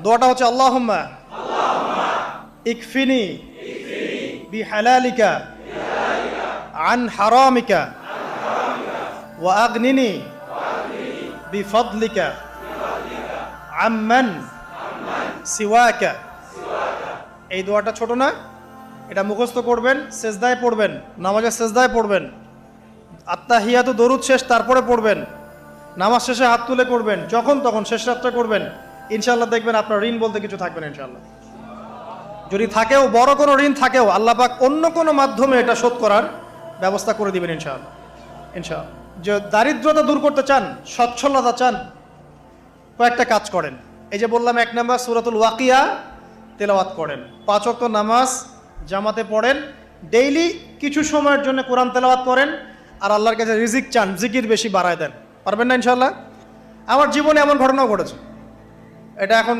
দোয়াটা হচ্ছে আল্লাহুম্মা ইকফিনি বিহালালিকা আন হারামিকা ওয়া আগনিনি বিফদলিকা আম্মান সিওয়াকা। এই দোয়াটা ছোট না, এটা মুখস্থ করবেন, সেজদায় পড়বেন, নামাজের সেজদায় পড়বেন, আত্তাহিয়াতু দরুদ শেষ তারপরে পড়বেন, নামাজ শেষে হাত তুলে করবেন, যখন তখন শেষ রাত্রে করবেন। ইনশাআল্লাহ দেখবেন আপনার ঋণ বলতে কিছু থাকবে না ইনশাআল্লাহ। যদি থাকেও, বড় কোনো ঋণ থাকেও, আল্লাহ পাক অন্য কোনো মাধ্যমে এটা শোধ করার ব্যবস্থা করে দিবেন ইনশাআল্লাহ। ইনশাআল্লাহ। যে দারিদ্রতা দূর করতে চান, সচ্ছলতা চান, কয়েকটা কাজ করেন। এই যে বললাম, 1 নাম্বার সূরাতুল ওয়াকিয়া তেলাওয়াত করেন, 5 ওয়াক্ত নামাজ জামাতে পড়েন, ডেইলি কিছু সময়ের জন্য কোরআন তেলাওয়াত করেন, আর আল্লাহর কাছে রিজিক চান, জিকির বেশি বাড়ায় দেন। পারবেন না ইনশাআল্লাহ? আমার জীবনে এমন ঘটনাও ঘটেছে, এটা এখন